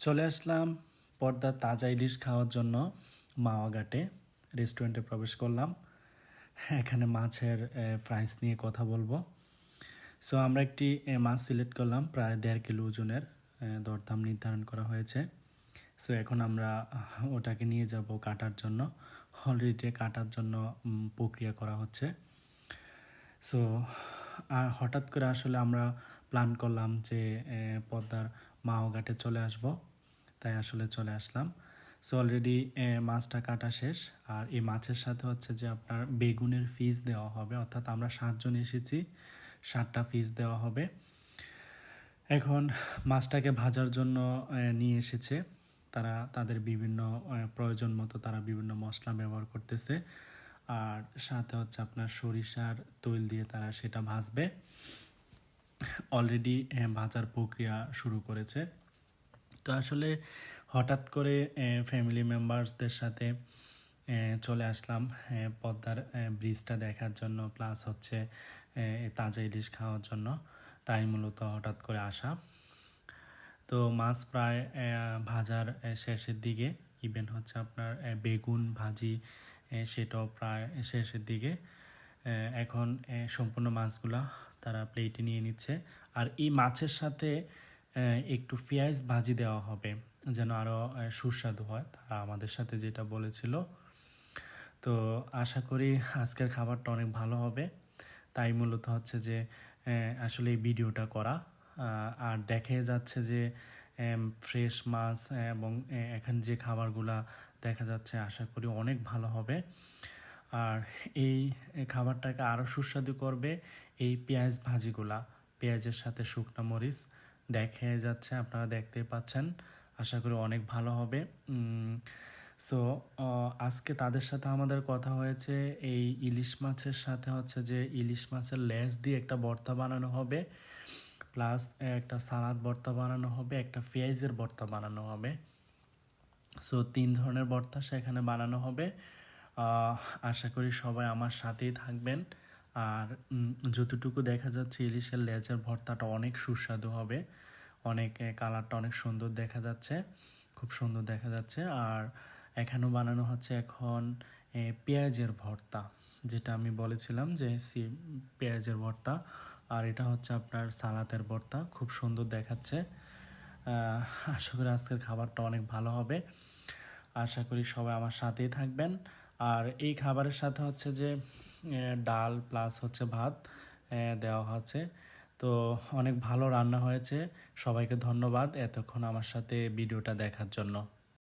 চলে আসলাম পদ্মার তাজা ইলিশ খাওয়ার জন্য মাওয়া ঘাটে। রেস্টুরেন্টে প্রবেশ করলাম। এখানে মাছের প্রাইস নিয়ে কথা বলবো। সো আমরা একটি মাছ সিলেক্ট করলাম প্রায় 1.5 কিলো ওজনের। দরদাম নির্ধারণ করা হয়েছে। সো এখন আমরা ওটাকে নিয়ে যাব কাটার জন্য। অলরেডি কাটার জন্য প্রক্রিয়া করা হচ্ছে। সো হঠাৎ করে আসলে আমরা প্ল্যান করলাম যে পদ্মার মাওয়া ঘাটে চলে আসব, তাই আসলে চলে আসলাম। সো অলরেডি মাছটা কাটা শেষ। আর এই মাছের সাথে হচ্ছে যে আপনার বেগুনের ফিস দেওয়া হবে, অর্থাৎ আমরা 7 জন এসেছি, 7টা ফিস দেওয়া হবে। এখন মাছটাকে ভাজার জন্য নিয়ে এসেছে তারা, তাদের বিভিন্ন প্রয়োজন মতো তারা বিভিন্ন মশলা ব্যবহার করতেছে। আর সাথে হচ্ছে আপনার সরিষার তৈল দিয়ে তারা সেটা ভাজবে। অলরেডি ভাজার প্রক্রিয়া শুরু করেছে। তো আসলে হঠাৎ করে ফ্যামিলি মেম্বার্সদের সাথে চলে আসলাম পদ্মার ব্রিজটা দেখার জন্য, প্লাস হচ্ছে তাজা ইলিশ খাওয়ার জন্য। তাই মূলত হঠাৎ করে আসা। তো মাছ প্রায় ভাজার শেষের দিকে, ইভেন হচ্ছে আপনার বেগুন ভাজি সেটাও প্রায় শেষের দিকে। এখন সম্পূর্ণ মাছগুলা তারা প্লেটে নিয়ে নিচ্ছে। আর এই মাছের সাথে একটু পেঁয়াজ ভাজি দেওয়া হবে যেন আরও সুস্বাদু হয়, তারা আমাদের সাথে যেটা বলেছিল। তো আশা করি আজকের খাবারটা অনেক ভালো হবে। তাই মূলত হচ্ছে যে আসলে এই ভিডিওটা করা। আর দেখে যাচ্ছে যে ফ্রেশ মাছ এবং এখানে যে খাবারগুলা দেখা যাচ্ছে, আশা করি অনেক ভালো হবে। আর এই খাবারটাকে আরও সুস্বাদু করবে এই পেঁয়াজ ভাজিগুলা, পেঁয়াজের সাথে শুকনো মরিচ দেখে যাচ্ছে, আপনারা দেখতে পাচ্ছেন। আশা করি অনেক ভালো হবে। সো আজকে তাদের সাথে আমাদের কথা হয়েছে এই ইলিশ মাছের সাথে হচ্ছে যে ইলিশ মাছের লেজ দিয়ে একটা ভর্তা বানানো হবে, প্লাস একটা সালাদ ভর্তা বানানো হবে, একটা পেঁয়াজের ভর্তা বানানো হবে। সো 3 ধরনের ভর্তা সেখানে বানানো হবে। আশা করি সবাই আমার সাথেই থাকবেন। আর যতটুকু দেখা যাচ্ছে ইলিশের লেজের ভর্তাটা অনেক সুস্বাদু হবে, অনেক কালারটা অনেক সুন্দর দেখা যাচ্ছে, খুব সুন্দর দেখা যাচ্ছে। আর এখানেও বানানো হচ্ছে এখন পেঁয়াজের ভর্তা, যেটা আমি বলেছিলাম যে পেঁয়াজের ভর্তা। আর এটা হচ্ছে আপনার সালাদের ভর্তা, খুব সুন্দর দেখাচ্ছে। আশা করি আজকের খাবারটা অনেক ভালো হবে। আশা করি সবাই আমার সাথেই থাকবেন। আর এই খাবারের সাথে হচ্ছে যে ডাল প্লাস হচ্ছে ভাত দেওয়া হচ্ছে। তো অনেক ভালো রান্না হয়েছে। সবাইকে ধন্যবাদ এতক্ষণ আমার সাথে ভিডিওটা দেখার জন্য।